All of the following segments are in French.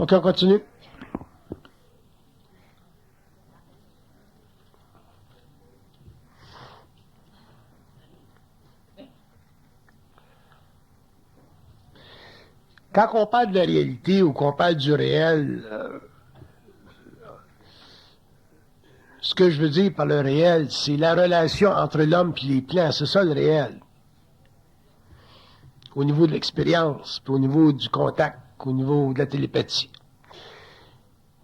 OK, on continue. Quand on parle de la réalité ou qu'on parle du réel, ce que je veux dire par le réel, c'est la relation entre l'homme et les plants. C'est ça le réel. Au niveau de l'expérience, puis au niveau du contact, au niveau de la télépathie.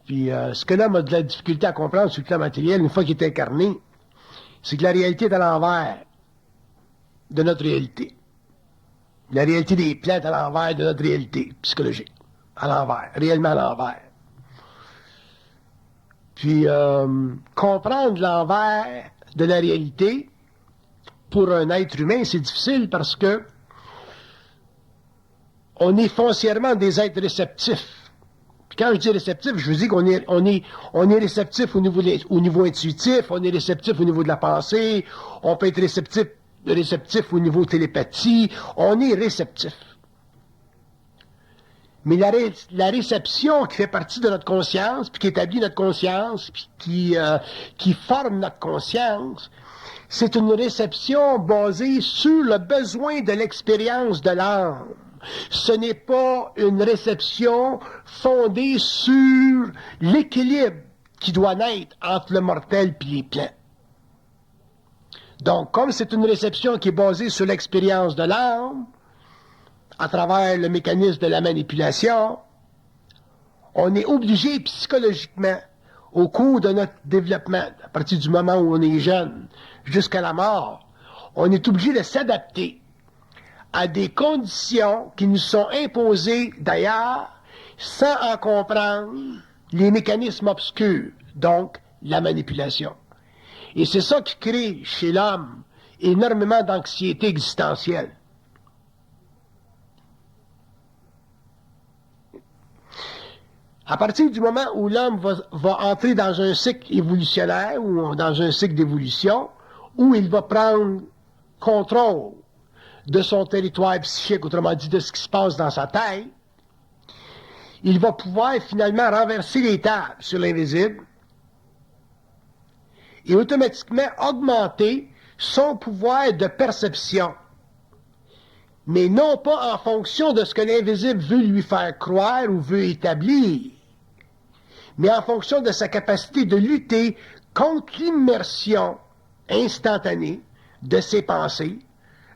Puis ce que l'homme a de la difficulté à comprendre sur le plan matériel, une fois qu'il est incarné, c'est que la réalité est à l'envers de notre réalité. La réalité des plantes à l'envers de notre réalité psychologique. À l'envers, réellement à l'envers. Puis, comprendre l'envers de la réalité, pour un être humain, c'est difficile parce que on est foncièrement des êtres réceptifs. Puis quand je dis réceptif, je veux dire qu'on est réceptif au niveau intuitif, on est réceptif au niveau de la pensée, on peut être réceptif au niveau télépathie, on est réceptif. Mais la réception qui fait partie de notre conscience, puis qui établit notre conscience, puis qui forme notre conscience, c'est une réception basée sur le besoin de l'expérience de l'âme. Ce n'est pas une réception fondée sur l'équilibre qui doit naître entre le mortel et les plants. Donc, comme c'est une réception qui est basée sur l'expérience de l'âme, à travers le mécanisme de la manipulation, on est obligé psychologiquement, au cours de notre développement, à partir du moment où on est jeune, jusqu'à la mort, on est obligé de s'adapter à des conditions qui nous sont imposées d'ailleurs, sans en comprendre les mécanismes obscurs, donc la manipulation. Et c'est ça qui crée chez l'homme énormément d'anxiété existentielle. À partir du moment où l'homme va entrer dans un cycle évolutionnaire ou dans un cycle d'évolution, où il va prendre contrôle de son territoire psychique, autrement dit de ce qui se passe dans sa tête, il va pouvoir finalement renverser les tables sur l'invisible et automatiquement augmenter son pouvoir de perception. Mais non pas en fonction de ce que l'invisible veut lui faire croire ou veut établir, mais en fonction de sa capacité de lutter contre l'immersion instantanée de ses pensées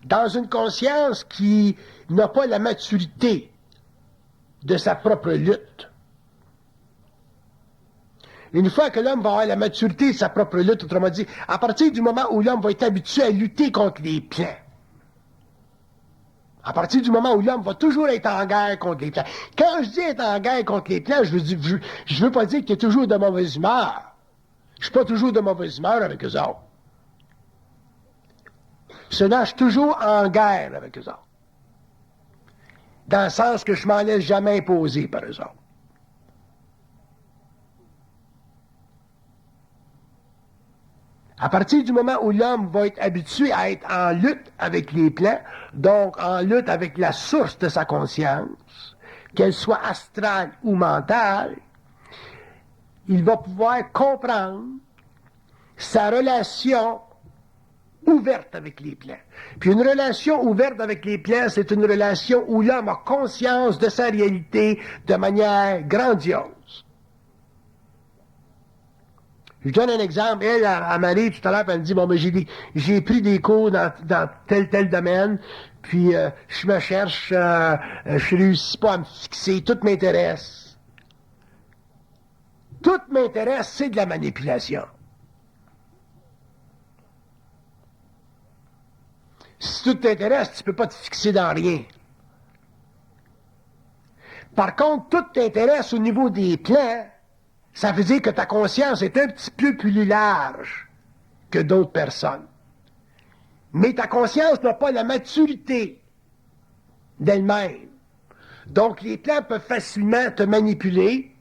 dans une conscience qui n'a pas la maturité de sa propre lutte. Une fois que l'homme va avoir la maturité de sa propre lutte, autrement dit, à partir du moment où l'homme va être habitué à lutter contre les plans, à partir du moment où l'homme va toujours être en guerre contre les plans. Quand je dis être en guerre contre les plans, je veux pas dire qu'il est toujours de mauvaise humeur. Je suis pas toujours de mauvaise humeur avec eux autres. Cela, je suis toujours en guerre avec eux autres. Dans le sens que je m'en laisse jamais imposer par eux autres. À partir du moment où l'homme va être habitué à être en lutte avec les plans, donc en lutte avec la source de sa conscience, qu'elle soit astrale ou mentale, il va pouvoir comprendre sa relation ouverte avec les plans. Puis une relation ouverte avec les plans, c'est une relation où l'homme a conscience de sa réalité de manière grandiose. Je donne un exemple. Elle m'arrive tout à l'heure, elle me dit, bon, mais j'ai pris des cours dans tel domaine, puis je me cherche, je réussis pas à me fixer, tout m'intéresse. Tout m'intéresse, c'est de la manipulation. Si tout t'intéresse, tu peux pas te fixer dans rien. Par contre, tout t'intéresse au niveau des plans, ça veut dire que ta conscience est un petit peu plus large que d'autres personnes. Mais ta conscience n'a pas la maturité d'elle-même. Donc, les plans peuvent facilement te manipuler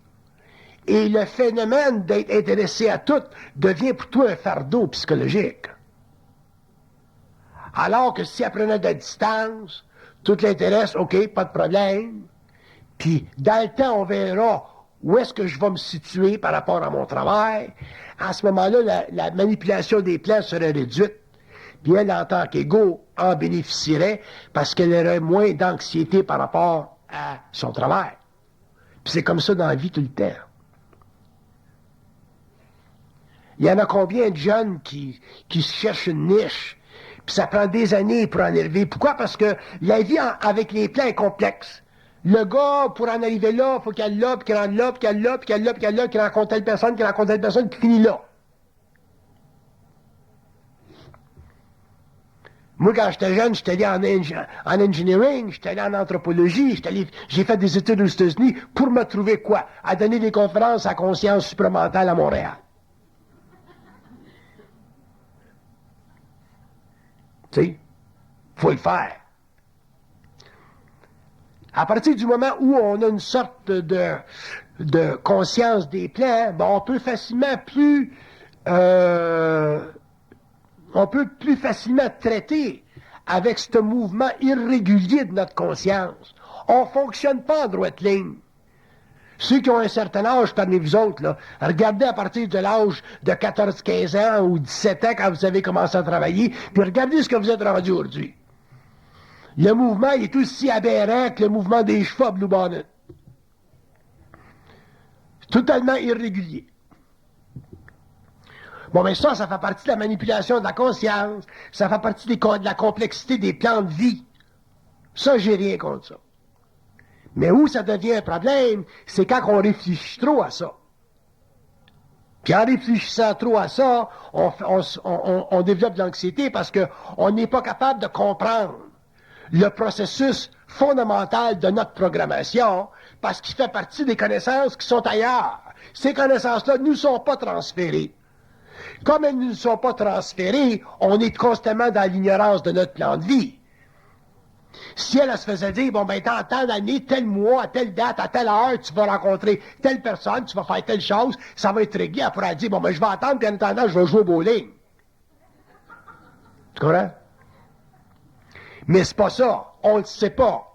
et le phénomène d'être intéressé à tout devient pour toi un fardeau psychologique. Alors que si elle prenait de la distance, tout l'intéresse, OK, pas de problème, Puis, dans le temps, on verra où est-ce que je vais me situer par rapport à mon travail. À ce moment-là, la manipulation des plans serait réduite. Puis elle, en tant qu'égo, en bénéficierait parce qu'elle aurait moins d'anxiété par rapport à son travail. Puis c'est comme ça dans la vie tout le temps. Il y en a combien de jeunes qui se cherchent une niche, puis ça prend des années pour en arriver. Pourquoi? Parce que la vie avec les plans est complexe. Le gars, pour en arriver là, il faut qu'il aille là, puis qu'il rentre là, puis qu'il aille là, puis qu'il aille là, puis qu'il aille là, qu'il rencontre telle personne, qu'il rencontre telle personne, puis qu'il finit là. Moi, quand j'étais jeune, j'étais allé en engineering, j'étais allé en anthropologie, j'ai fait des études aux États-Unis pour me trouver quoi? À donner des conférences à conscience supramentale à Montréal. Tu sais, faut le faire. À partir du moment où on a une sorte de conscience des plans, ben on peut facilement on peut plus facilement traiter avec ce mouvement irrégulier de notre conscience. On ne fonctionne pas en droite ligne. Ceux qui ont un certain âge parmi vous autres, là, regardez à partir de l'âge de 14-15 ans ou 17 ans quand vous avez commencé à travailler, puis regardez ce que vous êtes rendu aujourd'hui. Le mouvement il est aussi aberrant que le mouvement des chevaux à Blue Bonnet. Totalement irrégulier. Bon, mais ça fait partie de la manipulation de la conscience, ça fait partie de la complexité des plans de vie. Ça, j'ai rien contre ça. Mais où ça devient un problème, c'est quand on réfléchit trop à ça. Puis en réfléchissant trop à ça, on développe de l'anxiété parce qu'on n'est pas capable de comprendre le processus fondamental de notre programmation parce qu'il fait partie des connaissances qui sont ailleurs. Ces connaissances-là ne nous sont pas transférées. Comme elles ne nous sont pas transférées, on est constamment dans l'ignorance de notre plan de vie. Si elle se faisait dire, bon, ben, dans tant d'années, tel mois, à telle date, à telle heure, tu vas rencontrer telle personne, tu vas faire telle chose, ça va être réglé. Elle pourrait dire, bon, ben, je vais attendre, puis en attendant, je vais jouer au bowling. Tu comprends? Mais c'est pas ça. On ne le sait pas.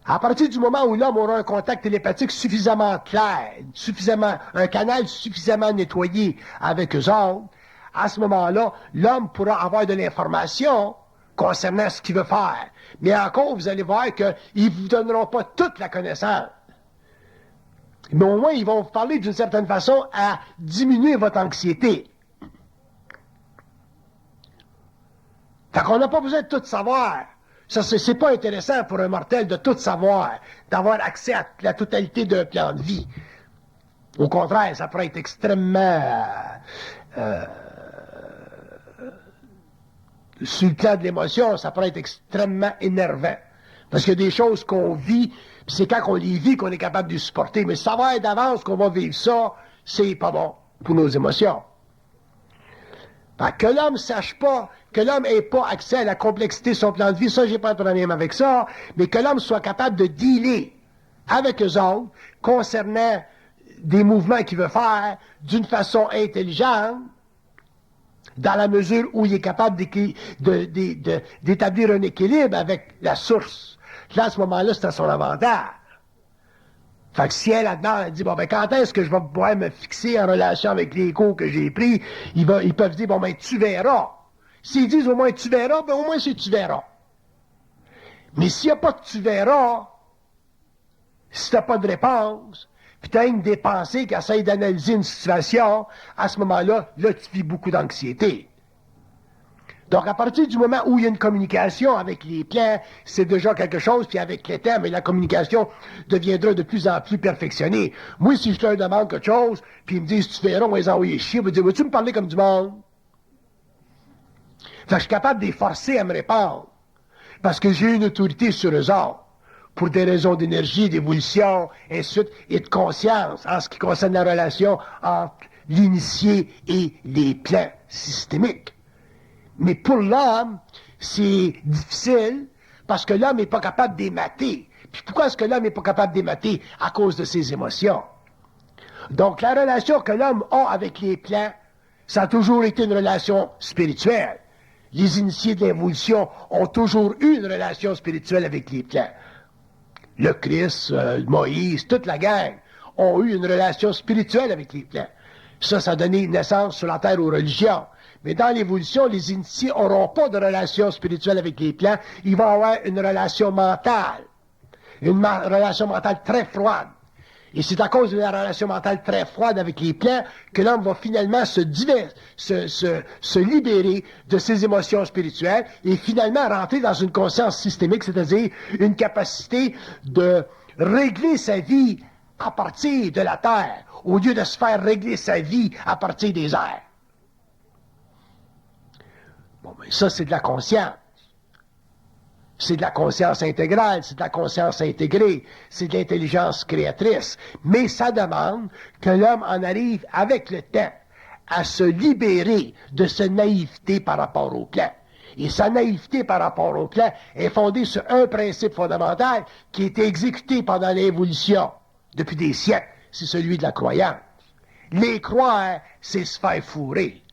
À partir du moment où l'homme aura un contact télépathique suffisamment clair, un canal suffisamment nettoyé avec eux autres, à ce moment-là, l'homme pourra avoir de l'information concernant ce qu'il veut faire. Mais encore, vous allez voir qu'ils ne vous donneront pas toute la connaissance. Mais au moins, ils vont vous parler d'une certaine façon à diminuer votre anxiété. Fait qu'on n'a pas besoin de tout savoir. Ça, c'est pas intéressant pour un mortel de tout savoir, d'avoir accès à la totalité d'un plan de vie. Au contraire, ça pourrait être extrêmement... sur le plan de l'émotion, ça pourrait être extrêmement énervant. Parce qu'il y a des choses qu'on vit, puis c'est quand on les vit qu'on est capable de les supporter. Mais savoir d'avance qu'on va vivre ça, c'est pas bon pour nos émotions. Que l'homme sache pas, que l'homme ait pas accès à la complexité de son plan de vie, ça, j'ai pas de problème avec ça, mais que l'homme soit capable de dealer avec eux autres concernant des mouvements qu'il veut faire d'une façon intelligente, dans la mesure où il est capable d'établir un équilibre avec la source. Là, à ce moment-là, c'est à son avantage. Fait que si elle, là-dedans, elle dit, bon, ben, quand est-ce que je vais pouvoir me fixer en relation avec les cours que j'ai pris, ils peuvent dire, bon, ben, tu verras. S'ils disent au moins tu verras, ben, au moins c'est tu verras. Mais s'il n'y a pas de tu verras, si tu n'as pas de réponse, puis tu as une des pensées qui essaie d'analyser une situation, à ce moment-là, là, tu vis beaucoup d'anxiété. Donc, à partir du moment où il y a une communication avec les plans, c'est déjà quelque chose, puis avec les thèmes, la communication deviendra de plus en plus perfectionnée. Moi, si je leur demande quelque chose, puis ils me disent, tu verras, on va les envoyer chier, ils vont dire, veux-tu me parler comme du monde? Fait que je suis capable de les forcer à me répondre, parce que j'ai une autorité sur eux autres, pour des raisons d'énergie, d'évolution, et de conscience, en ce qui concerne la relation entre l'initié et les plans systémiques. Mais pour l'homme, c'est difficile parce que l'homme n'est pas capable d'émater. Puis pourquoi est-ce que l'homme n'est pas capable d'émater? À cause de ses émotions. Donc la relation que l'homme a avec les plans, ça a toujours été une relation spirituelle. Les initiés de l'évolution ont toujours eu une relation spirituelle avec les plans. le Christ, Moïse, toute la gang, ont eu une relation spirituelle avec les plants. Ça a donné naissance sur la terre aux religions. Mais dans l'évolution, les initiés n'auront pas de relation spirituelle avec les plants. Ils vont avoir une relation mentale. Une relation mentale très froide. Et c'est à cause de la relation mentale très froide avec les plants que l'homme va finalement se libérer de ses émotions spirituelles et finalement rentrer dans une conscience systémique, c'est-à-dire une capacité de régler sa vie à partir de la terre, au lieu de se faire régler sa vie à partir des airs. Bon, mais ça, c'est de la conscience. C'est de la conscience intégrale, c'est de la conscience intégrée, c'est de l'intelligence créatrice. Mais ça demande que l'homme en arrive avec le temps à se libérer de sa naïveté par rapport au plan. Et sa naïveté par rapport au plan est fondée sur un principe fondamental qui a été exécuté pendant l'évolution depuis des siècles, c'est celui de la croyance. Les croire, c'est se faire fourrer.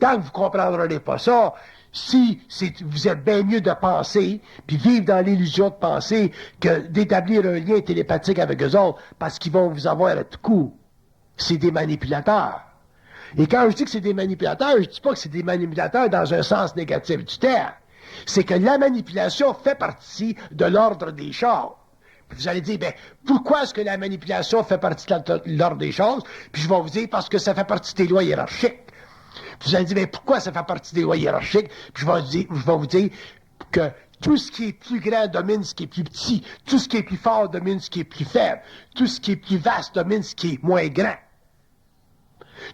Tant que vous ne comprendrez pas ça, si vous êtes bien mieux de penser, puis vivre dans l'illusion de penser, que d'établir un lien télépathique avec eux autres, parce qu'ils vont vous avoir à tout coup. C'est des manipulateurs. Et quand je dis que c'est des manipulateurs, je ne dis pas que c'est des manipulateurs dans un sens négatif du terme. C'est que la manipulation fait partie de l'ordre des choses. Puis vous allez dire, ben, pourquoi est-ce que la manipulation fait partie de l'ordre des choses? Puis je vais vous dire, parce que ça fait partie des lois hiérarchiques. Vous allez dire, mais pourquoi ça fait partie des lois hiérarchiques? Puis je vais vous dire que tout ce qui est plus grand domine ce qui est plus petit. Tout ce qui est plus fort domine ce qui est plus faible. Tout ce qui est plus vaste domine ce qui est moins grand.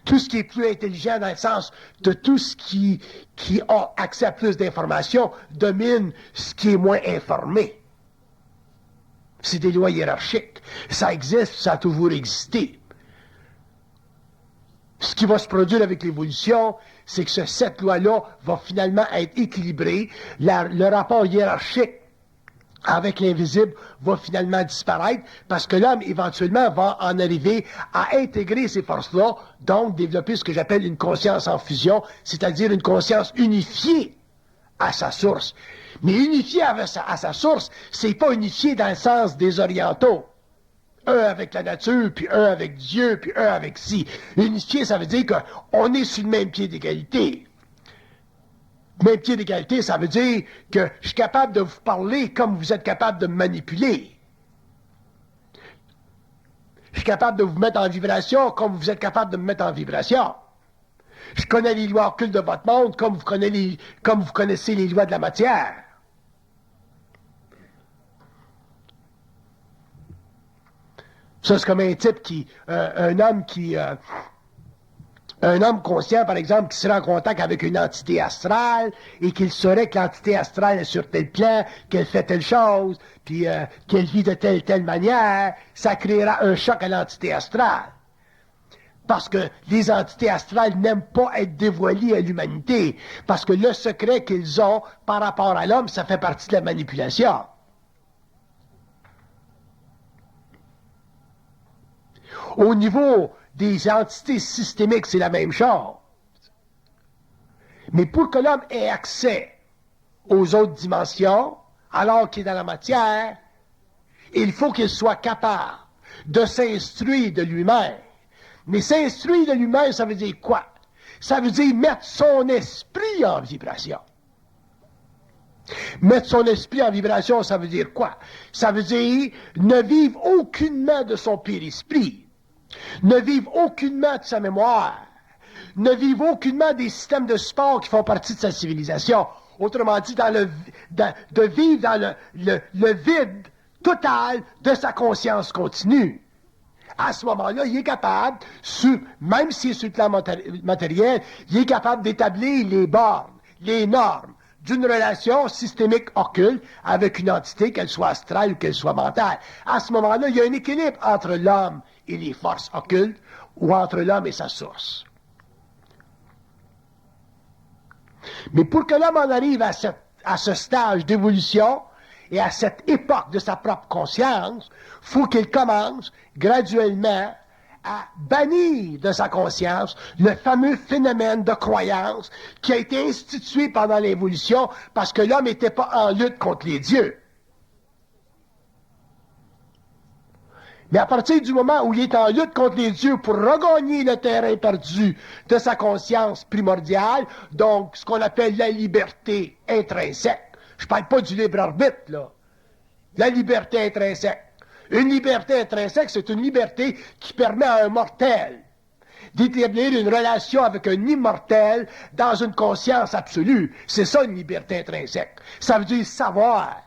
Tout ce qui est plus intelligent dans le sens de tout ce qui a accès à plus d'informations domine ce qui est moins informé. C'est des lois hiérarchiques. Ça existe, ça a toujours existé. Ce qui va se produire avec l'évolution, c'est que cette loi-là va finalement être équilibrée. Le rapport hiérarchique avec l'invisible va finalement disparaître parce que l'homme, éventuellement, va en arriver à intégrer ces forces-là, donc développer ce que j'appelle une conscience en fusion, c'est-à-dire une conscience unifiée à sa source. Mais unifiée à sa source, c'est pas unifié dans le sens des orientaux. Un avec la nature, puis un avec Dieu, puis un avec si. Unifié, ça veut dire qu'on est sur le même pied d'égalité. Même pied d'égalité, ça veut dire que je suis capable de vous parler comme vous êtes capable de me manipuler. Je suis capable de vous mettre en vibration comme vous êtes capable de me mettre en vibration. Je connais les lois occultes de votre monde comme vous connaissez les lois de la matière. Ça, c'est comme un type un homme conscient, par exemple, qui serait en contact avec une entité astrale et qu'il saurait que l'entité astrale est sur tel plan, qu'elle fait telle chose, puis qu'elle vit de telle manière, ça créera un choc à l'entité astrale. Parce que les entités astrales n'aiment pas être dévoilées à l'humanité, parce que le secret qu'ils ont par rapport à l'homme, ça fait partie de la manipulation. Au niveau des entités systémiques, c'est la même chose. Mais pour que l'homme ait accès aux autres dimensions, alors qu'il est dans la matière, il faut qu'il soit capable de s'instruire de lui-même. Mais s'instruire de lui-même, ça veut dire quoi? Ça veut dire mettre son esprit en vibration. Mettre son esprit en vibration, ça veut dire quoi? Ça veut dire ne vivre aucunement de son périsprit. Ne vivre aucunement de sa mémoire, ne vivre aucunement des systèmes de support qui font partie de sa civilisation. Autrement dit, de vivre dans le vide total de sa conscience continue. À ce moment-là, il est capable, même s'il est sur le plan matériel, il est capable d'établir les bornes, les normes d'une relation systémique occulte avec une entité, qu'elle soit astrale ou qu'elle soit mentale. À ce moment-là, il y a un équilibre entre l'homme et les forces occultes, ou entre l'homme et sa source. Mais pour que l'homme en arrive à ce stage d'évolution et à cette époque de sa propre conscience, il faut qu'il commence graduellement à bannir de sa conscience le fameux phénomène de croyance qui a été institué pendant l'évolution parce que l'homme n'était pas en lutte contre les dieux. Mais à partir du moment où il est en lutte contre les dieux pour regagner le terrain perdu de sa conscience primordiale, donc ce qu'on appelle la liberté intrinsèque, je parle pas du libre arbitre, là, la liberté intrinsèque. Une liberté intrinsèque, c'est une liberté qui permet à un mortel d'établir une relation avec un immortel dans une conscience absolue. C'est ça une liberté intrinsèque. Ça veut dire savoir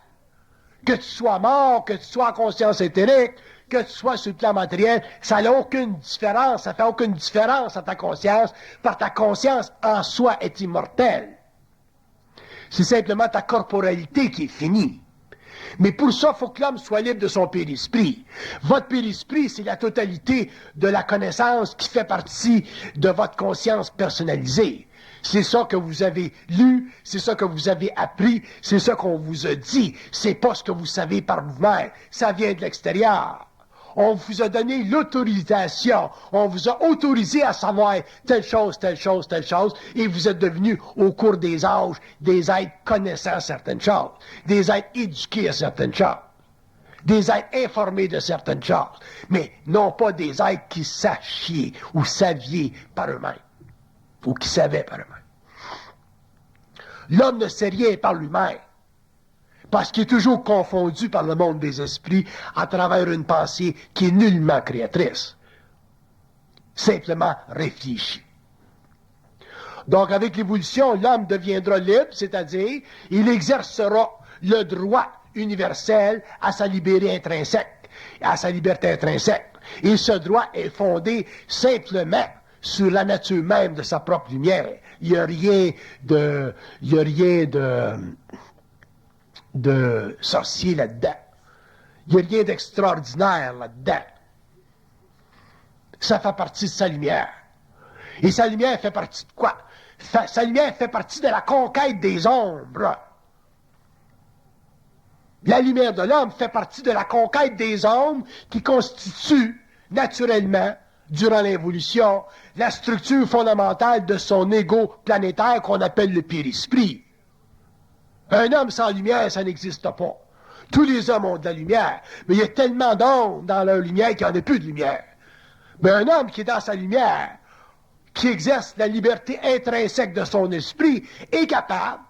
que tu sois mort, que tu sois en conscience éthérique, que tu sois sur le plan matériel, ça n'a aucune différence, ça fait aucune différence à ta conscience, parce que ta conscience en soi est immortelle. C'est simplement ta corporalité qui est finie. Mais pour ça, il faut que l'homme soit libre de son périsprit. Votre périsprit, c'est la totalité de la connaissance qui fait partie de votre conscience personnalisée. C'est ça que vous avez lu, c'est ça que vous avez appris, c'est ça qu'on vous a dit. C'est pas ce que vous savez par vous-même. Ça vient de l'extérieur. On vous a donné l'autorisation. On vous a autorisé à savoir telle chose, telle chose, telle chose, et vous êtes devenus, au cours des âges, des êtres connaissant certaines choses, des êtres éduqués à certaines choses, des êtres informés de certaines choses, mais non pas des êtres qui sachiez ou saviez par eux-mêmes, ou qui savaient par eux-mêmes. L'homme ne sait rien par lui-même, parce qu'il est toujours confondu par le monde des esprits à travers une pensée qui est nullement créatrice, simplement réfléchie. Donc, avec l'évolution, l'homme deviendra libre, c'est-à-dire, il exercera le droit universel à sa liberté intrinsèque, à sa liberté intrinsèque. Et ce droit est fondé simplement sur la nature même de sa propre lumière. Il n'y a rien de sorcier là-dedans. Il n'y a rien d'extraordinaire là-dedans. Ça fait partie de sa lumière. Et sa lumière fait partie de quoi? Sa lumière fait partie de la conquête des ombres. La lumière de l'homme fait partie de la conquête des ombres qui constitue naturellement, durant l'évolution, la structure fondamentale de son ego planétaire qu'on appelle le périsprit. Un homme sans lumière, ça n'existe pas. Tous les hommes ont de la lumière, mais il y a tellement d'ombres dans leur lumière qu'il n'y en a plus de lumière. Mais un homme qui est dans sa lumière, qui exerce la liberté intrinsèque de son esprit, est capable,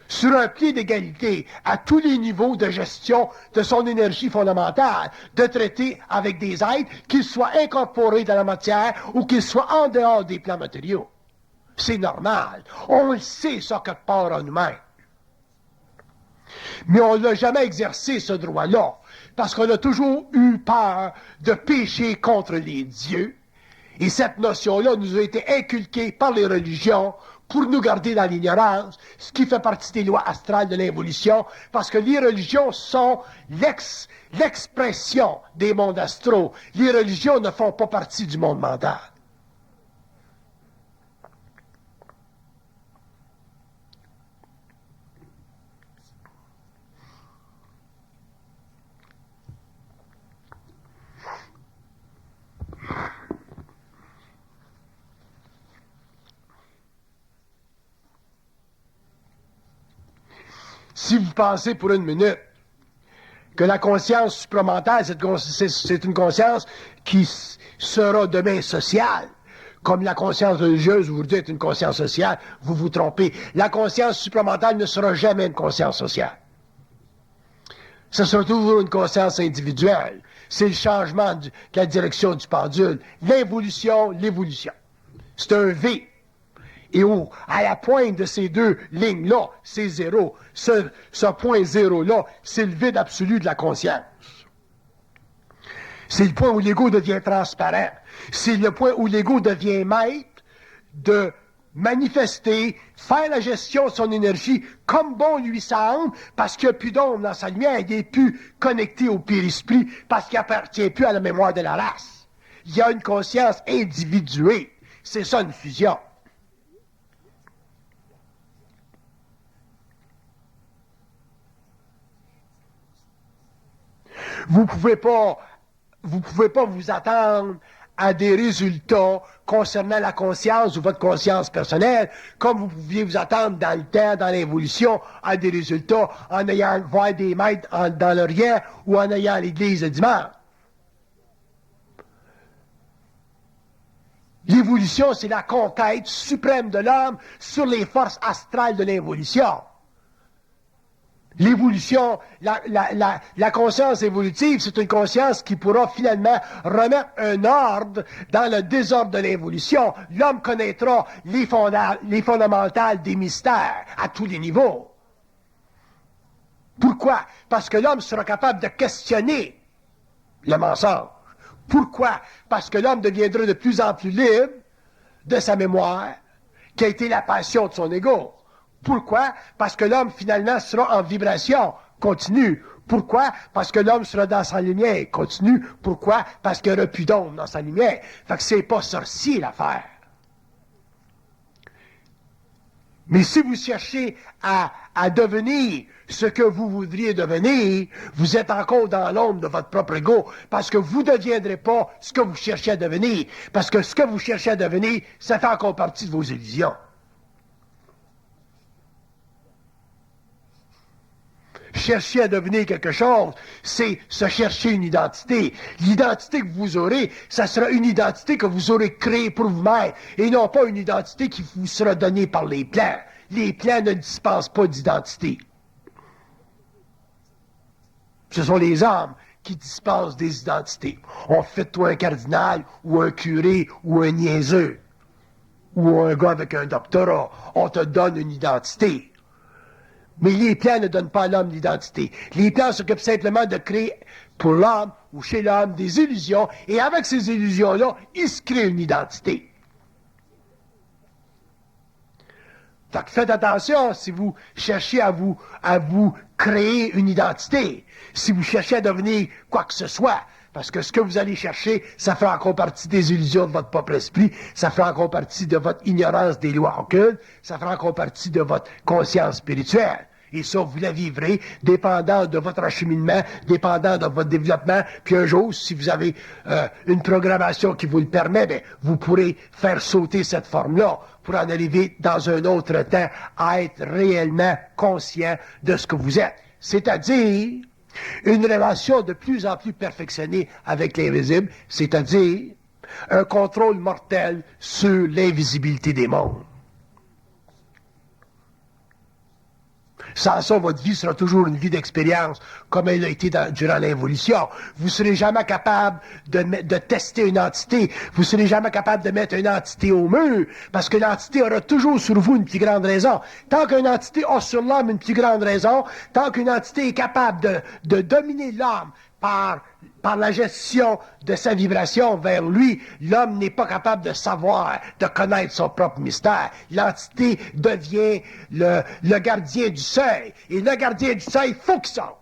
sur un pied d'égalité, à tous les niveaux de gestion de son énergie fondamentale, de traiter avec des êtres, qu'ils soient incorporés dans la matière ou qu'ils soient en dehors des plans matériaux. C'est normal. On le sait, ça, quelque part en nous-mêmes. Mais on n'a jamais exercé ce droit-là, parce qu'on a toujours eu peur de pécher contre les dieux. Et cette notion-là nous a été inculquée par les religions pour nous garder dans l'ignorance, ce qui fait partie des lois astrales de l'évolution, parce que les religions sont l'expression des mondes astraux. Les religions ne font pas partie du monde mental. Si vous pensez pour une minute que la conscience supramentale, c'est une conscience qui sera demain sociale, comme la conscience religieuse, vous dites une conscience sociale, vous vous trompez. La conscience supramentale ne sera jamais une conscience sociale. Ce sera toujours une conscience individuelle. C'est le changement de la direction du pendule. L'involution, l'évolution. C'est un V. Et à la pointe de ces deux lignes-là, c'est zéro. Ce point zéro-là, c'est le vide absolu de la conscience. C'est le point où l'ego devient transparent. C'est le point où l'ego devient maître de manifester, faire la gestion de son énergie comme bon lui semble, parce qu'il n'y a plus d'ombre dans sa lumière, il n'est plus connecté au périsprit, parce qu'il n'appartient plus à la mémoire de la race. Il y a une conscience individuée. C'est ça une fusion. Vous pouvez pas vous attendre à des résultats concernant la conscience ou votre conscience personnelle, comme vous pouviez vous attendre dans le temps, dans l'évolution, à des résultats en ayant voir des maîtres dans le rien ou en ayant l'église le dimanche. L'évolution, c'est la conquête suprême de l'homme sur les forces astrales de l'involution. L'évolution, la conscience évolutive, c'est une conscience qui pourra finalement remettre un ordre dans le désordre de l'évolution. L'homme connaîtra les fondamentales des mystères à tous les niveaux. Pourquoi? Parce que l'homme sera capable de questionner le mensonge. Pourquoi? Parce que l'homme deviendra de plus en plus libre de sa mémoire, qui a été la passion de son ego. Pourquoi? Parce que l'homme, finalement, sera en vibration continue. Pourquoi? Parce que l'homme sera dans sa lumière continue. Pourquoi? Parce qu'il n'y aura plus d'ombre dans sa lumière. Fait que c'est pas sorcier, l'affaire. Mais si vous cherchez à devenir ce que vous voudriez devenir, vous êtes encore dans l'ombre de votre propre ego, parce que vous ne deviendrez pas ce que vous cherchez à devenir. Parce que ce que vous cherchez à devenir, ça fait encore partie de vos illusions. Chercher à devenir quelque chose, c'est se chercher une identité. L'identité que vous aurez, ça sera une identité que vous aurez créée pour vous-même, et non pas une identité qui vous sera donnée par les plans. Les plans ne dispensent pas d'identité. Ce sont les hommes qui dispensent des identités. On fait de toi un cardinal, ou un curé, ou un niaiseux, ou un gars avec un doctorat. On te donne une identité. Mais les plans ne donnent pas à l'homme l'identité. Les plans s'occupent simplement de créer pour l'homme ou chez l'homme des illusions, et avec ces illusions-là, il se crée une identité. Fait que faites attention si vous cherchez à vous créer une identité, si vous cherchez à devenir quoi que ce soit, parce que ce que vous allez chercher, ça fait encore partie des illusions de votre propre esprit, ça fait encore partie de votre ignorance des lois occultes, ça fait encore partie de votre conscience spirituelle. Et ça, vous la vivrez, dépendant de votre acheminement, dépendant de votre développement. Puis un jour, si vous avez une programmation qui vous le permet, bien, vous pourrez faire sauter cette forme-là pour en arriver dans un autre temps à être réellement conscient de ce que vous êtes. C'est-à-dire une relation de plus en plus perfectionnée avec l'invisible, c'est-à-dire un contrôle mortel sur l'invisibilité des mondes. Sans ça, votre vie sera toujours une vie d'expérience, comme elle a été durant l'évolution. Vous ne serez jamais capable de tester une entité. Vous ne serez jamais capable de mettre une entité au mur, parce que l'entité aura toujours sur vous une plus grande raison. Tant qu'une entité a sur l'homme une plus grande raison, tant qu'une entité est capable de dominer l'homme par la gestion de sa vibration vers lui, l'homme n'est pas capable de savoir, de connaître son propre mystère. L'entité devient le gardien du seuil. Et le gardien du seuil, il faut qu'il sorte.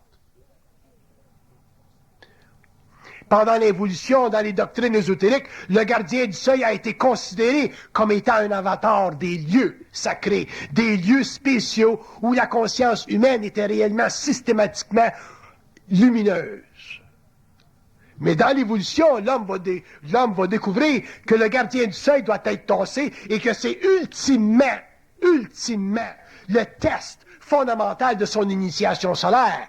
Pendant l'évolution, dans les doctrines ésotériques, le gardien du seuil a été considéré comme étant un avatar des lieux sacrés, des lieux spéciaux où la conscience humaine était réellement systématiquement lumineuse. Mais dans l'évolution, l'homme va découvrir que le gardien du seuil doit être tassé et que c'est ultimement, le test fondamental de son initiation solaire.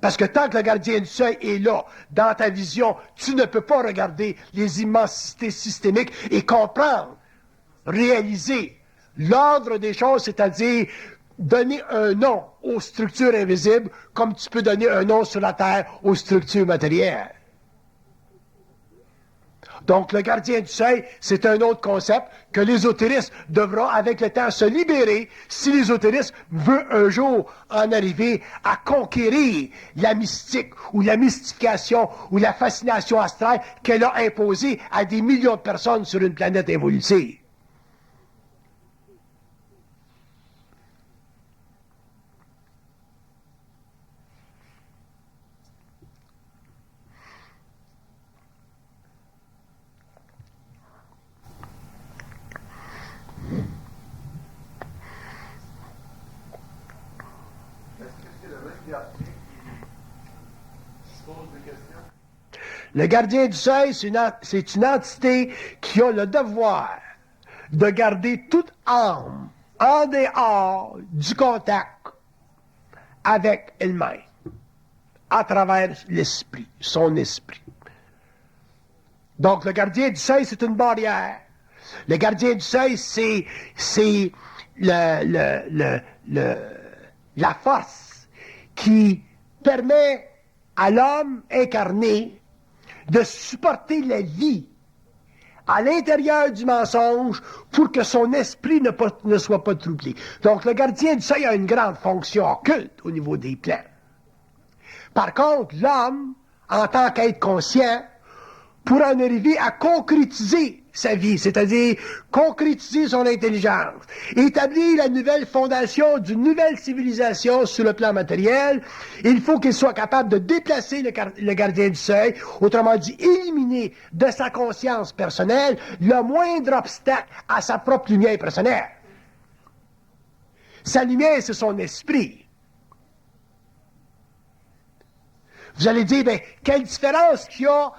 Parce que tant que le gardien du seuil est là, dans ta vision, tu ne peux pas regarder les immensités systémiques et comprendre, réaliser l'ordre des choses, c'est-à-dire donner un nom aux structures invisibles comme tu peux donner un nom sur la Terre aux structures matérielles. Donc, le gardien du seuil, c'est un autre concept que l'ésotérisme devra, avec le temps, se libérer si l'ésotérisme veut un jour en arriver à conquérir la mystique ou la mystification ou la fascination astrale qu'elle a imposée à des millions de personnes sur une planète évolutive. Le gardien du seuil, c'est une entité qui a le devoir de garder toute âme en dehors du contact avec elle-même, à travers l'esprit, son esprit. Donc, le gardien du seuil, c'est une barrière. Le gardien du seuil, c'est la force qui permet à l'homme incarné de supporter la vie à l'intérieur du mensonge pour que son esprit ne soit pas troublé. Donc, le gardien du seuil a une grande fonction occulte au niveau des plans. Par contre, l'homme, en tant qu'être conscient, pourra en arriver à concrétiser sa vie, c'est-à-dire concrétiser son intelligence, établir la nouvelle fondation d'une nouvelle civilisation sur le plan matériel. Il faut qu'il soit capable de déplacer le gardien du seuil, autrement dit, éliminer de sa conscience personnelle le moindre obstacle à sa propre lumière personnelle. Sa lumière, c'est son esprit. Vous allez dire, ben, quelle différence qu'il y a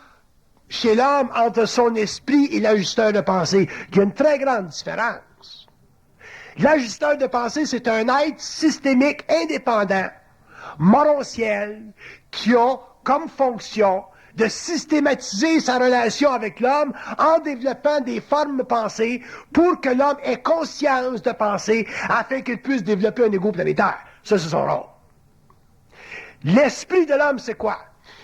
chez l'homme entre son esprit et l'ajusteur de pensée? Il y a une très grande différence. L'ajusteur de pensée, c'est un être systémique indépendant, morontiel, qui a comme fonction de systématiser sa relation avec l'homme en développant des formes de pensée pour que l'homme ait conscience de penser afin qu'il puisse développer un ego planétaire. Ça, c'est son rôle. L'esprit de l'homme, c'est quoi?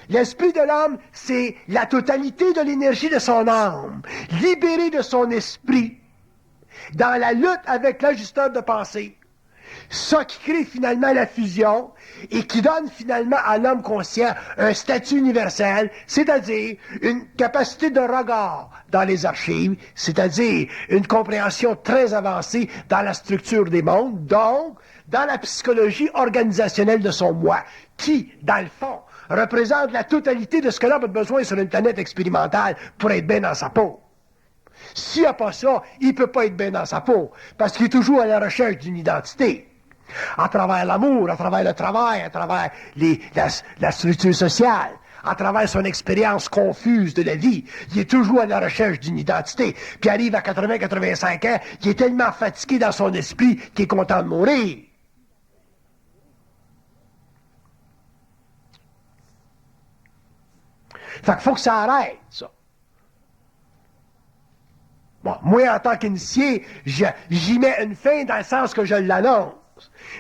L'esprit de l'homme, c'est la totalité de l'énergie de son âme, libérée de son esprit, dans la lutte avec l'ajusteur de pensée. Ça qui crée finalement la fusion et qui donne finalement à l'homme conscient un statut universel, c'est-à-dire une capacité de regard dans les archives, c'est-à-dire une compréhension très avancée dans la structure des mondes, donc dans la psychologie organisationnelle de son moi, qui, dans le fond, représente la totalité de ce que l'homme a besoin sur une planète expérimentale pour être bien dans sa peau. S'il n'y a pas ça, il ne peut pas être bien dans sa peau, parce qu'il est toujours à la recherche d'une identité. À travers l'amour, à travers le travail, à travers la structure sociale, à travers son expérience confuse de la vie, il est toujours à la recherche d'une identité. Puis arrive à 80-85 ans, il est tellement fatigué dans son esprit qu'il est content de mourir. Fait qu'il faut que ça arrête, ça. Bon, moi, en tant qu'initié, j'y mets une fin dans le sens que je l'annonce.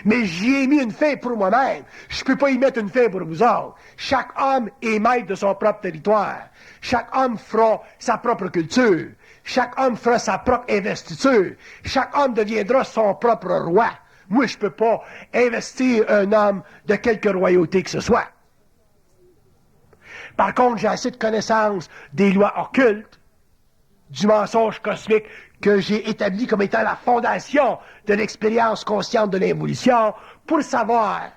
Mais j'y ai mis une fin pour moi-même. Je ne peux pas y mettre une fin pour vous autres. Chaque homme est maître de son propre territoire. Chaque homme fera sa propre culture. Chaque homme fera sa propre investiture. Chaque homme deviendra son propre roi. Moi, je ne peux pas investir un homme de quelque royauté que ce soit. Par contre, j'ai assez de connaissances des lois occultes, du mensonge cosmique que j'ai établi comme étant la fondation de l'expérience consciente de l'évolution pour savoir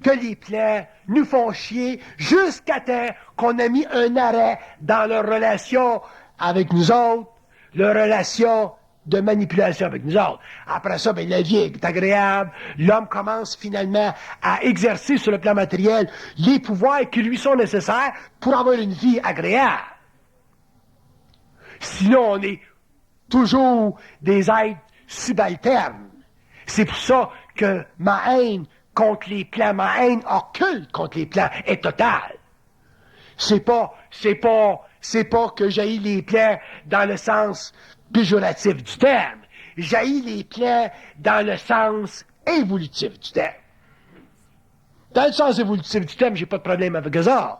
que les plans nous font chier jusqu'à temps qu'on a mis un arrêt dans leur relation avec nous autres, leur relation de manipulation avec nous autres. Après ça, ben, la vie est agréable. L'homme commence finalement à exercer sur le plan matériel les pouvoirs qui lui sont nécessaires pour avoir une vie agréable. Sinon, on est toujours des êtres subalternes. C'est pour ça que ma haine contre les plans, ma haine occulte contre les plans est totale. C'est pas que j'haïs les plans dans le sens péjoratif du terme. J'haïs les plans dans le sens évolutif du terme. Dans le sens évolutif du terme, j'ai pas de problème avec eux autres.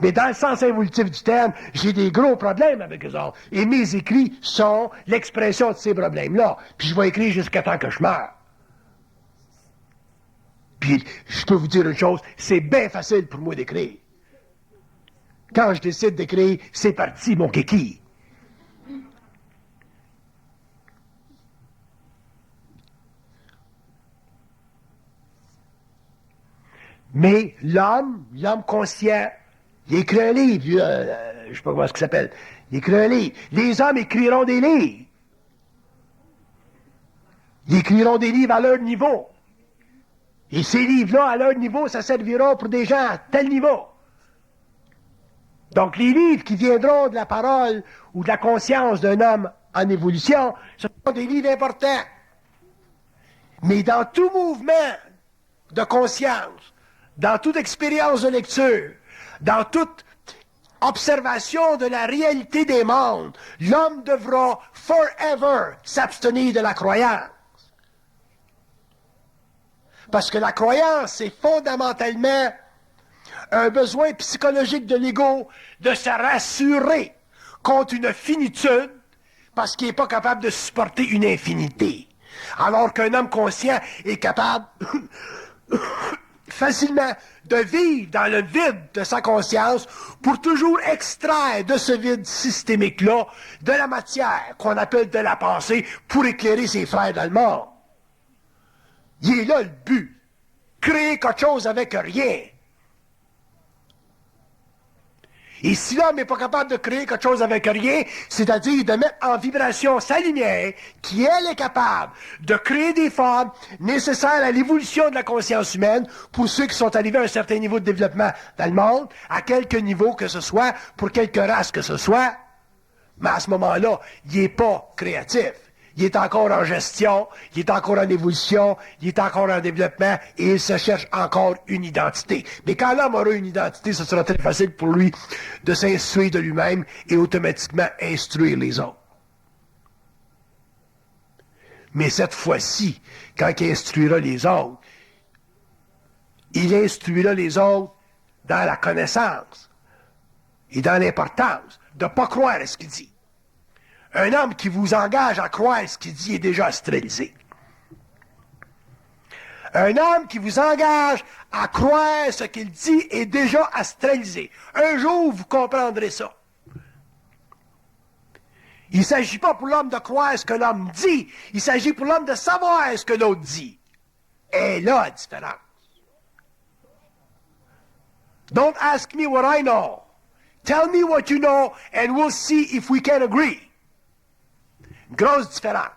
Mais dans le sens évolutif du terme, j'ai des gros problèmes avec eux autres. Et mes écrits sont l'expression de ces problèmes-là. Puis je vais écrire jusqu'à temps que je meure. Puis je peux vous dire une chose, c'est bien facile pour moi d'écrire. Quand je décide d'écrire, c'est parti, mon kiki. Mais l'homme conscient, il écrit un livre, je ne sais pas comment ça s'appelle, il écrit un livre. Les hommes écriront des livres. Ils écriront des livres à leur niveau. Et ces livres-là, à leur niveau, ça servira pour des gens à tel niveau. Donc, les livres qui viendront de la parole ou de la conscience d'un homme en évolution, ce sont des livres importants. Mais dans tout mouvement de conscience, dans toute expérience de lecture, dans toute observation de la réalité des mondes, l'homme devra forever s'abstenir de la croyance. Parce que la croyance, c'est fondamentalement un besoin psychologique de l'ego de se rassurer contre une finitude parce qu'il n'est pas capable de supporter une infinité. Alors qu'un homme conscient est capable facilement de vivre dans le vide de sa conscience pour toujours extraire de ce vide systémique-là de la matière qu'on appelle de la pensée pour éclairer ses frères dans le monde. Il est là le but. Créer quelque chose avec rien. Et si l'homme n'est pas capable de créer quelque chose avec rien, c'est-à-dire de mettre en vibration sa lumière, qui elle est capable de créer des formes nécessaires à l'évolution de la conscience humaine pour ceux qui sont arrivés à un certain niveau de développement dans le monde, à quelque niveau que ce soit, pour quelque race que ce soit, mais à ce moment-là, il n'est pas créatif. Il est encore en gestion, il est encore en évolution, il est encore en développement et il se cherche encore une identité. Mais quand l'homme aura une identité, ce sera très facile pour lui de s'instruire de lui-même et automatiquement instruire les autres. Mais cette fois-ci, quand il instruira les autres, il instruira les autres dans la connaissance et dans l'importance de ne pas croire à ce qu'il dit. Un homme qui vous engage à croire ce qu'il dit est déjà astralisé. Un homme qui vous engage à croire ce qu'il dit est déjà astralisé. Un jour, vous comprendrez ça. Il ne s'agit pas pour l'homme de croire ce que l'homme dit, il s'agit pour l'homme de savoir ce que l'autre dit. Et là, la différence. Don't ask me what I know. Tell me what you know and we'll see if we can agree. Grosse différence.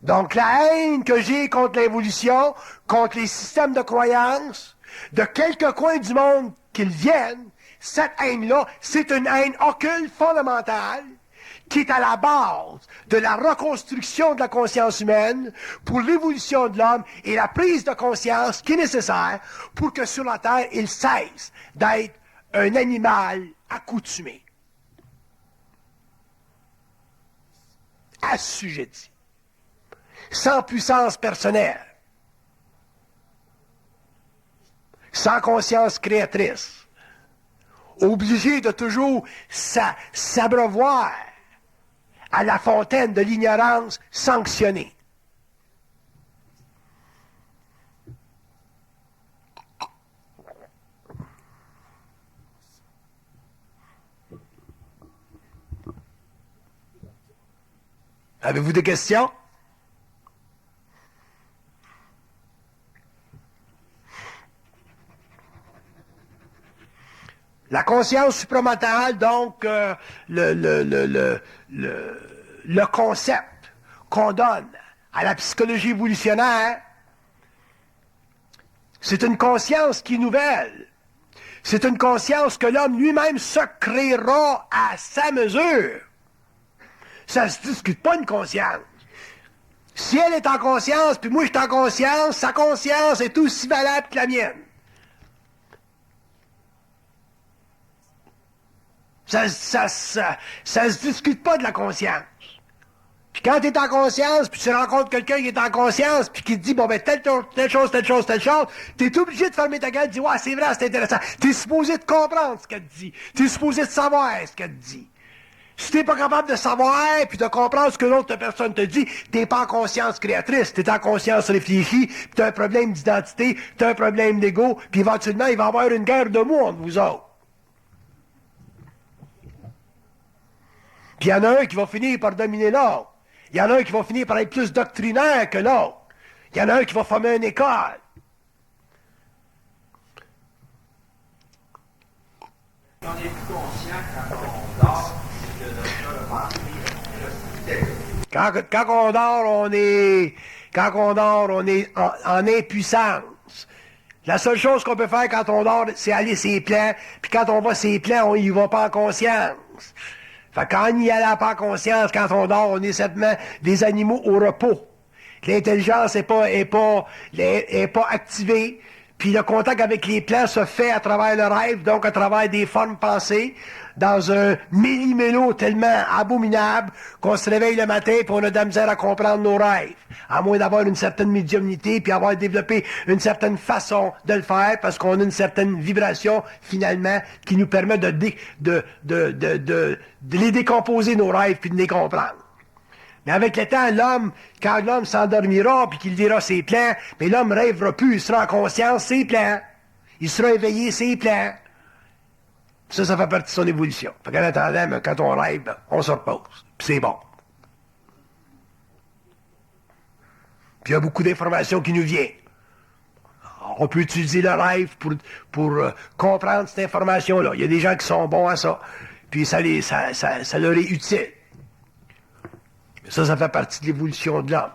Donc, la haine que j'ai contre l'évolution, contre les systèmes de croyances, de quelques coins du monde qu'ils viennent, cette haine-là, c'est une haine occulte fondamentale qui est à la base de la reconstruction de la conscience humaine pour l'évolution de l'homme et la prise de conscience qui est nécessaire pour que sur la Terre, il cesse d'être un animal accoutumé. Assujetti, sans puissance personnelle, sans conscience créatrice, obligé de toujours s'abreuvoir à la fontaine de l'ignorance sanctionnée. Avez-vous des questions? La conscience supramentale, donc, le concept qu'on donne à la psychologie évolutionnaire, c'est une conscience qui est nouvelle. C'est une conscience que l'homme lui-même se créera à sa mesure. Ça ne se discute pas une conscience. Si elle est en conscience, puis moi je suis en conscience, sa conscience est aussi valable que la mienne. Ça se discute pas de la conscience. Puis quand tu es en conscience, puis tu rencontres quelqu'un qui est en conscience, puis qui te dit, bon ben, telle chose, t'es obligé de fermer ta gueule et de dire, ouais, c'est vrai, c'est intéressant. T'es supposé de comprendre ce qu'elle te dit. T'es supposé de savoir ce qu'elle te dit. Si t'es pas capable de savoir puis de comprendre ce que l'autre personne te dit, t'es pas en conscience créatrice, t'es en conscience réfléchie, puis t'as un problème d'identité, t'as un problème d'ego, puis éventuellement, il va y avoir une guerre de mots entre vous autres. Puis il y en a un qui va finir par dominer l'autre. Il y en a un qui va finir par être plus doctrinaire que l'autre. Il y en a un qui va former une école. On est plus conscient quand on dort. Quand on dort, on est en impuissance. La seule chose qu'on peut faire quand on dort, c'est aller ses plans, puis quand on va ses plans, on y va pas en conscience. Fait que quand on n'y allait pas en conscience, quand on dort, on est simplement des animaux au repos. L'intelligence est pas activée, Puis le contact avec les plans se fait à travers le rêve, donc à travers des formes pensées, dans un méli-mélo tellement abominable qu'on se réveille le matin et on a de la misère à comprendre nos rêves. À moins d'avoir une certaine médiumnité puis avoir développé une certaine façon de le faire parce qu'on a une certaine vibration, finalement, qui nous permet de les décomposer, nos rêves, puis de les comprendre. Mais avec le temps, l'homme, quand l'homme s'endormira puis qu'il dira ses plans, mais l'homme rêvera plus, il sera en conscience, ses plans. Il sera éveillé, ses plans. Ça fait partie de son évolution. Fait qu'en attendant, quand on rêve, on se repose. Puis c'est bon. Puis il y a beaucoup d'informations qui nous viennent. On peut utiliser le rêve pour comprendre cette information-là. Il y a des gens qui sont bons à ça. Puis ça leur est utile. Ça fait partie de l'évolution de l'homme.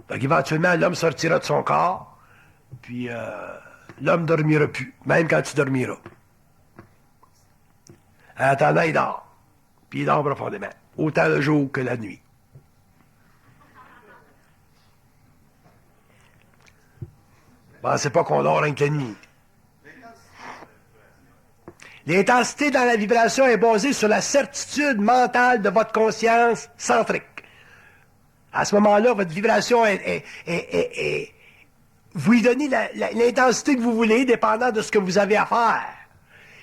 Donc, éventuellement, l'homme sortira de son corps, puis l'homme ne dormira plus, même quand tu dormiras. En attendant, il dort. Puis il dort profondément, autant le jour que la nuit. Pensez pas qu'on dort rien que la nuit. L'intensité dans la vibration est basée sur la certitude mentale de votre conscience centrique. À ce moment-là, votre vibration vous lui donnez l'intensité que vous voulez, dépendant de ce que vous avez à faire.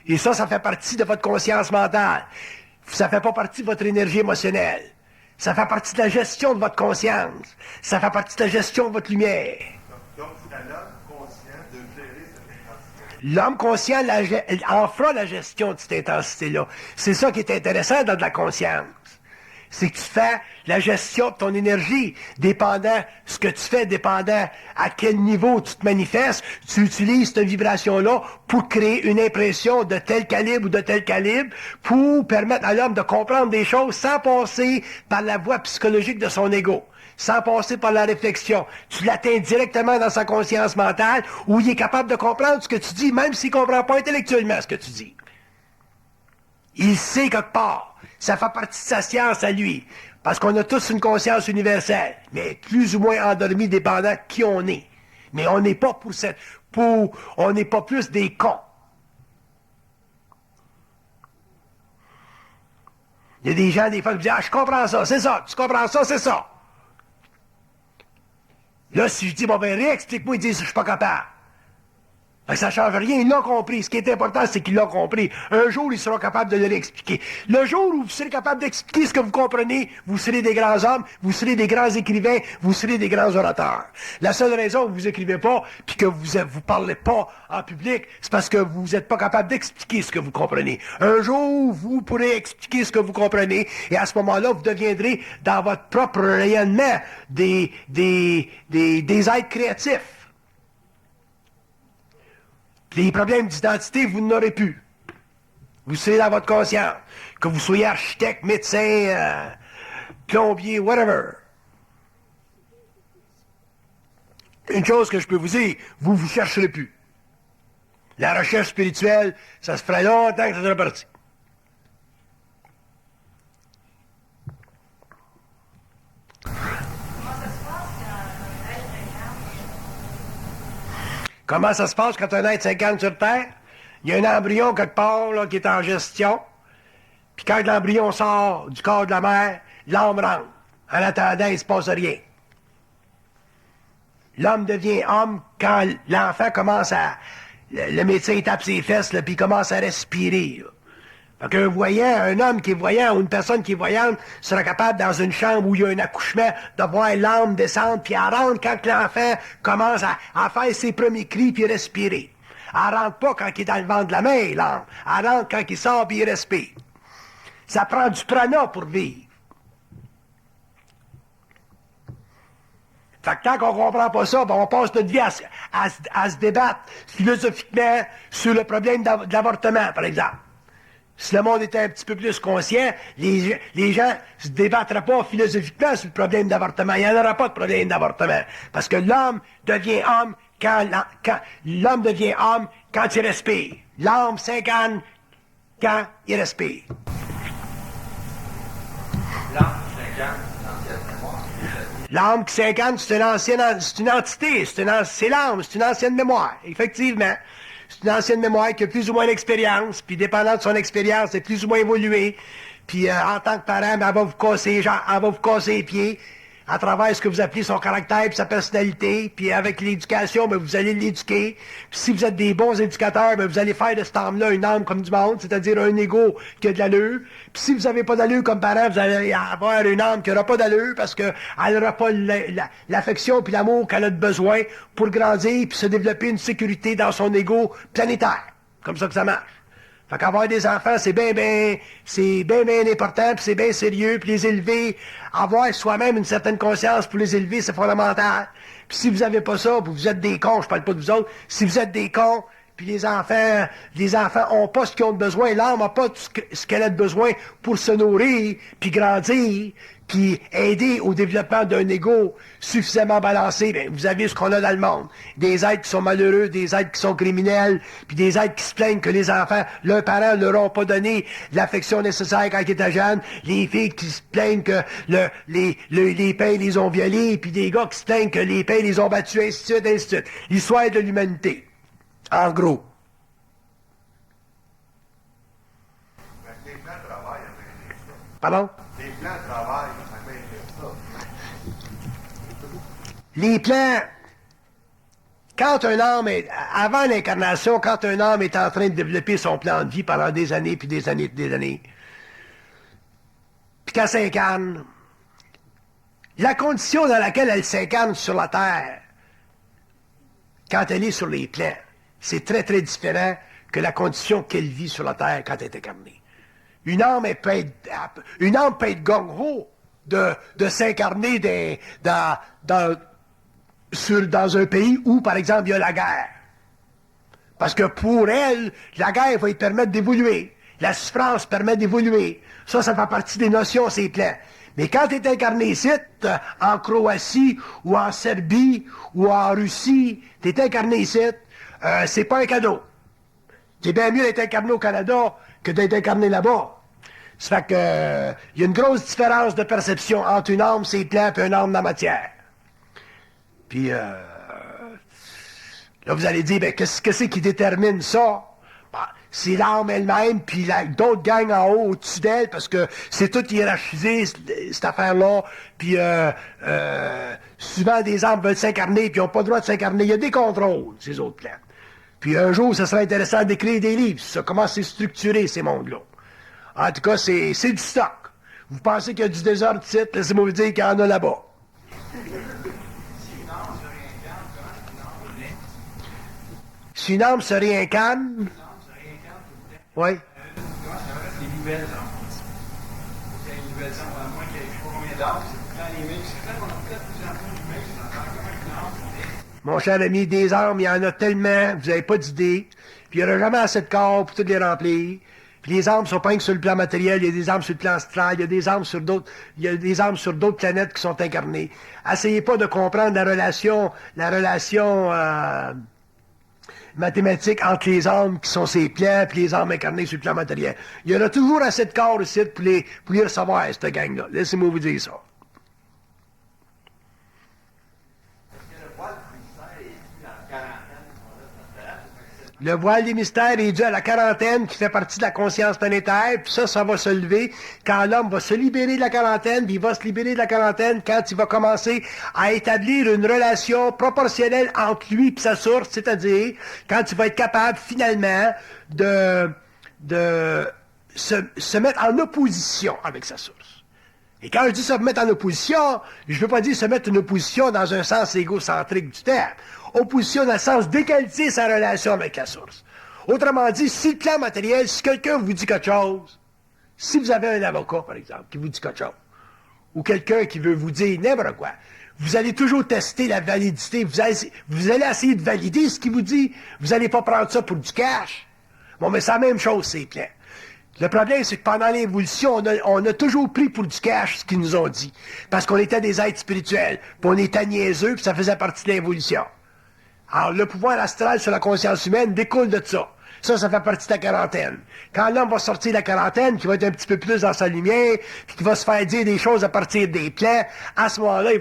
Et ça fait partie de votre conscience mentale. Ça fait pas partie de votre énergie émotionnelle. Ça fait partie de la gestion de votre conscience. Ça fait partie de la gestion de votre lumière. Donc, c'est à l'homme conscient de gérer cette intensité. L'homme conscient en fera la gestion de cette intensité-là. C'est ça qui est intéressant dans de la conscience. C'est que tu fais la gestion de ton énergie, dépendant ce que tu fais, dépendant à quel niveau tu te manifestes, tu utilises cette vibration-là pour créer une impression de tel calibre ou de tel calibre, pour permettre à l'homme de comprendre des choses sans passer par la voie psychologique de son ego, sans passer par la réflexion. Tu l'atteins directement dans sa conscience mentale, où il est capable de comprendre ce que tu dis, même s'il ne comprend pas intellectuellement ce que tu dis. Il sait quelque part. Ça fait partie de sa science à lui. Parce qu'on a tous une conscience universelle, mais plus ou moins endormie dépendant qui on est. Mais on n'est pas on n'est pas plus des cons. Il y a des gens, des fois, qui disent, je comprends ça, c'est ça, tu comprends ça, c'est ça. Là, si je dis, réexplique-moi, ils disent, je suis pas capable. Ça ne change rien, il l'a compris. Ce qui est important, c'est qu'il l'a compris. Un jour, il sera capable de le réexpliquer. Le jour où vous serez capable d'expliquer ce que vous comprenez, vous serez des grands hommes, vous serez des grands écrivains, vous serez des grands orateurs. La seule raison que vous écrivez pas, puis que vous parlez pas en public, c'est parce que vous n'êtes pas capable d'expliquer ce que vous comprenez. Un jour, vous pourrez expliquer ce que vous comprenez, et à ce moment-là, vous deviendrez, dans votre propre rayonnement, des êtres créatifs. Les problèmes d'identité, vous n'aurez plus. Vous serez dans votre conscience. Que vous soyez architecte, médecin, plombier, whatever. Une chose que je peux vous dire, vous ne chercherez plus. La recherche spirituelle, ça se fera longtemps que ça sera parti. Comment ça se passe quand un être s'incarne sur Terre? Il y a un embryon quelque part là, qui est en gestion. Puis quand l'embryon sort du corps de la mère, l'âme rentre. En attendant, il ne se passe rien. L'homme devient homme quand l'enfant commence à... Le médecin tape ses fesses, là, puis il commence à respirer. Là. Fait qu'un voyant, un homme qui est voyant ou une personne qui est voyante sera capable, dans une chambre où il y a un accouchement, de voir l'âme descendre, puis elle rentre quand l'enfant commence à faire ses premiers cris, puis respirer. Elle rentre pas quand il est dans le ventre de la mère, l'âme. Elle rentre quand il sort, puis il respire. Ça prend du prana pour vivre. Fait que tant qu'on comprend pas ça, ben on passe notre vie à se débattre philosophiquement sur le problème de l'avortement, par exemple. Si le monde était un petit peu plus conscient, les gens ne se débattraient pas philosophiquement sur le problème d'avortement. Il n'y en aura pas de problème d'avortement. Parce que l'homme devient homme quand l'homme devient homme quand il respire. L'homme s'incarne quand il respire. L'âme s'incarne dans cette mémoire. L'âme qui s'incarne, c'est une entité, c'est l'âme, c'est une ancienne mémoire, effectivement. C'est une ancienne mémoire qui a plus ou moins d'expérience, puis dépendant de son expérience, c'est plus ou moins évolué. Puis en tant que parent, ben, elle va vous casser les pieds à travers ce que vous appelez son caractère puis sa personnalité. Puis avec l'éducation, ben, vous allez l'éduquer. Puis si vous êtes des bons éducateurs, ben, vous allez faire de cette âme-là une âme comme du monde, c'est-à-dire un ego qui a de l'allure. Puis si vous n'avez pas d'allure comme parent, vous allez avoir une âme qui n'aura pas d'allure parce qu'elle n'aura pas l'affection puis l'amour qu'elle a de besoin pour grandir puis se développer une sécurité dans son ego planétaire. Comme ça que ça marche. Fait qu'avoir des enfants, c'est bien important, puis c'est bien sérieux, puis les élever, avoir soi-même une certaine conscience pour les élever, c'est fondamental. Puis si vous avez pas ça, puis vous êtes des cons, je parle pas de vous autres, si vous êtes des cons, puis les enfants ont pas ce qu'ils ont de besoin, l'âme n'a pas ce qu'elle a de besoin pour se nourrir, puis grandir, puis aider au développement d'un ego suffisamment balancé, bien, vous avez ce qu'on a dans le monde. Des êtres qui sont malheureux, des êtres qui sont criminels, puis des êtres qui se plaignent que les enfants, leurs parents ne leur ont pas donné l'affection nécessaire quand ils étaient jeunes, les filles qui se plaignent que les pères les ont violés, puis des gars qui se plaignent que les pères les ont battus, ainsi de suite, ainsi de suite. L'histoire de l'humanité. En gros. Les plans de travail avec ça. Pardon? Les plans de travail avec ça. Les plans, quand un homme est, avant l'incarnation, quand un homme est en train de développer son plan de vie pendant des années, puis des années, puis des années, puis qu'elle s'incarne, la condition dans laquelle elle s'incarne sur la Terre, quand elle est sur les plans, c'est très, très différent que la condition qu'elle vit sur la Terre quand elle est incarnée. Une âme peut être gung-ho de s'incarner dans un pays où, par exemple, il y a la guerre. Parce que pour elle, la guerre va lui permettre d'évoluer. La souffrance permet d'évoluer. Ça fait partie des notions, ces plans. Mais quand tu es incarné ici, en Croatie, ou en Serbie, ou en Russie, tu es incarné ici, c'est pas un cadeau. C'est bien mieux d'être incarné au Canada que d'être incarné là-bas. Ça fait que il y a une grosse différence de perception entre une âme, ses plans, et une âme dans la matière. Puis là, vous allez dire, ben, qu'est-ce que c'est qui détermine ça? Ben, c'est l'âme elle-même, puis d'autres gangs en haut, au-dessus d'elle, parce que c'est tout hiérarchisé, cette affaire-là. Puis souvent, des âmes veulent s'incarner, puis ils n'ont pas le droit de s'incarner. Il y a des contrôles, ces autres plans. Puis un jour, ça serait intéressant d'écrire des livres sur ça, comment c'est structuré, ces mondes-là. En tout cas, c'est du stock. Vous pensez qu'il y a du désordre ici, laissez-moi vous dire qu'il y en a là-bas. Si une âme se réincarne, oui. Les nouvelles âmes. Les nouvelles âmes, à moins qu'il y ait je sais pas combien d'âmes, c'est quand les mecs, c'est quand on a peut-être plusieurs fois du mec, c'est encore comme une âme. Mon cher ami, des âmes, il y en a tellement, vous n'avez pas d'idée. Puis il n'y aura jamais assez de corps pour toutes les remplir. Puis les âmes sont pas que sur le plan matériel, il y a des âmes sur le plan astral, il y a des âmes sur d'autres planètes qui sont incarnées. Essayez pas de comprendre la relation mathématique entre les âmes qui sont ces plans et les âmes incarnées sur le plan matériel. Il y aura toujours assez de corps ici pour les recevoir, cette gang-là. Laissez-moi vous dire ça. Le voile des mystères est dû à la quarantaine qui fait partie de la conscience planétaire, puis ça va se lever quand l'homme va se libérer de la quarantaine, puis il va se libérer de la quarantaine quand il va commencer à établir une relation proportionnelle entre lui et sa source, c'est-à-dire quand il va être capable finalement de se mettre en opposition avec sa source. Et quand je dis se mettre en opposition, je ne veux pas dire se mettre en opposition dans un sens égocentrique du terme. Opposition dans le sens d'égaliser sa relation avec la source. Autrement dit, si le plan matériel, si quelqu'un vous dit quelque chose, si vous avez un avocat, par exemple, qui vous dit quelque chose, ou quelqu'un qui veut vous dire n'importe quoi, vous allez toujours tester la validité, vous allez essayer de valider ce qu'il vous dit, vous n'allez pas prendre ça pour du cash. Bon, mais c'est la même chose, c'est clair. Le problème, c'est que pendant l'évolution, on a toujours pris pour du cash ce qu'ils nous ont dit. Parce qu'on était des êtres spirituels, puis on était niaiseux, puis ça faisait partie de l'évolution. Alors, le pouvoir astral sur la conscience humaine découle de ça. Ça fait partie de la quarantaine. Quand l'homme va sortir de la quarantaine, qui va être un petit peu plus dans sa lumière, puis qui va se faire dire des choses à partir des plans, à ce moment-là,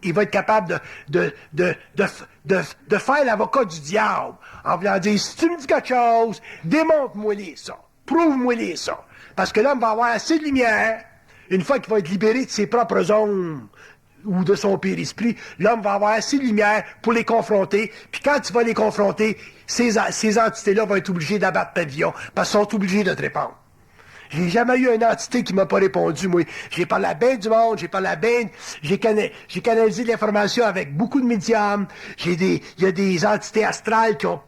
il va être capable de faire l'avocat du diable. En voulant dire, si tu me dis quelque chose, démontre-moi-les ça. Prouve-moi-les ça. Parce que l'homme va avoir assez de lumière, une fois qu'il va être libéré de ses propres ombres, ou de son père-esprit, l'homme va avoir assez de lumière pour les confronter. Puis quand tu vas les confronter, ces entités-là vont être obligées d'abattre pavillon, parce qu'ils sont obligés de te répondre. J'ai jamais eu une entité qui m'a pas répondu, moi. J'ai parlé à bien du monde, j'ai canalisé de l'information avec beaucoup de médiums. Il y a des entités astrales qui ont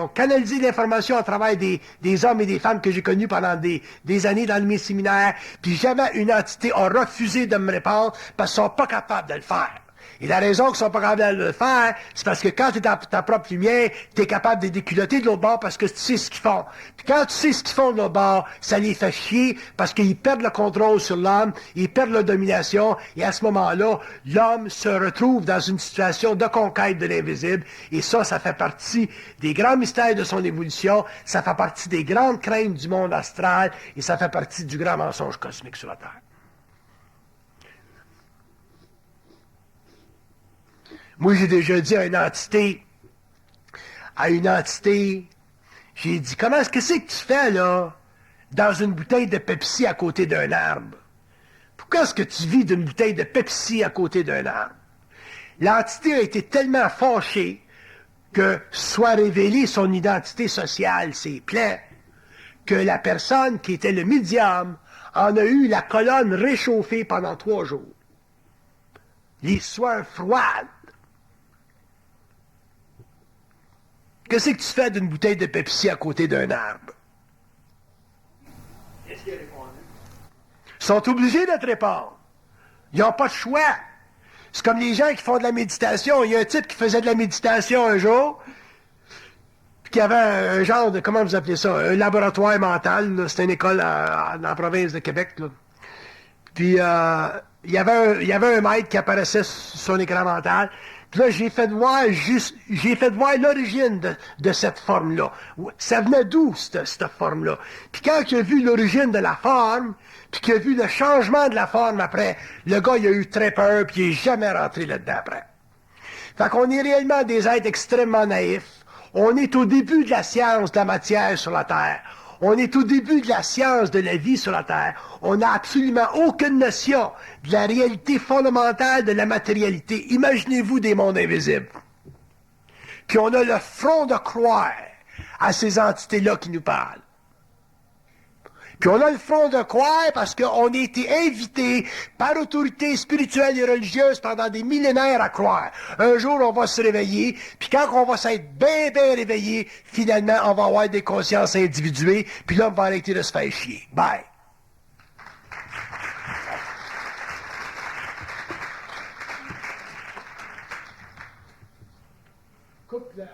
canalisé l'information à travers des hommes et des femmes que j'ai connus pendant des années dans mes séminaires, puis jamais une entité a refusé de me répondre parce qu'ils sont pas capables de le faire. Et la raison qu'ils sont pas capables de le faire, c'est parce que quand tu es dans ta propre lumière, tu es capable de déculotter de l'autre bord parce que tu sais ce qu'ils font. Puis quand tu sais ce qu'ils font de l'autre bord, ça les fait chier parce qu'ils perdent le contrôle sur l'homme, ils perdent la domination, et à ce moment-là, l'homme se retrouve dans une situation de conquête de l'invisible, et ça fait partie des grands mystères de son évolution, ça fait partie des grandes craintes du monde astral, et ça fait partie du grand mensonge cosmique sur la Terre. Moi, j'ai déjà dit à une entité, j'ai dit, qu'est-ce que tu fais, là, dans une bouteille de Pepsi à côté d'un arbre? Pourquoi est-ce que tu vis d'une bouteille de Pepsi à côté d'un arbre? L'entité a été tellement fâchée que soit révélée son identité sociale, ses plans, que la personne qui était le médium en a eu la colonne réchauffée pendant 3 jours. Les soins froides. Qu'est-ce que tu fais d'une bouteille de Pepsi à côté d'un arbre? Qu'est-ce qu'il a répondu? Ils sont obligés de te répondre. Ils n'ont pas de choix. C'est comme les gens qui font de la méditation. Il y a un type qui faisait de la méditation un jour, puis qui avait un genre de, comment vous appelez ça, un laboratoire mental. C'était une école dans la province de Québec. Là. Puis il y avait un maître qui apparaissait sur son écran mental. Puis là, j'ai fait voir l'origine de cette forme-là. Ça venait d'où, cette forme-là? Puis quand il a vu l'origine de la forme, puis qu'il a vu le changement de la forme après, le gars, il a eu très peur, puis il n'est jamais rentré là-dedans après. Fait qu'on est réellement des êtres extrêmement naïfs. On est au début de la science de la matière sur la Terre. On est au début de la science de la vie sur la Terre. On n'a absolument aucune notion de la réalité fondamentale de la matérialité. Imaginez-vous des mondes invisibles. Puis on a le front de croire à ces entités-là qui nous parlent. Puis on a le front de croire parce qu'on a été invités par autorité spirituelle et religieuse pendant des millénaires à croire. Un jour, on va se réveiller, puis quand on va s'être bien réveillé, finalement, on va avoir des consciences individuées, puis l'homme va arrêter de se faire chier. Bye. Coupe ça, là.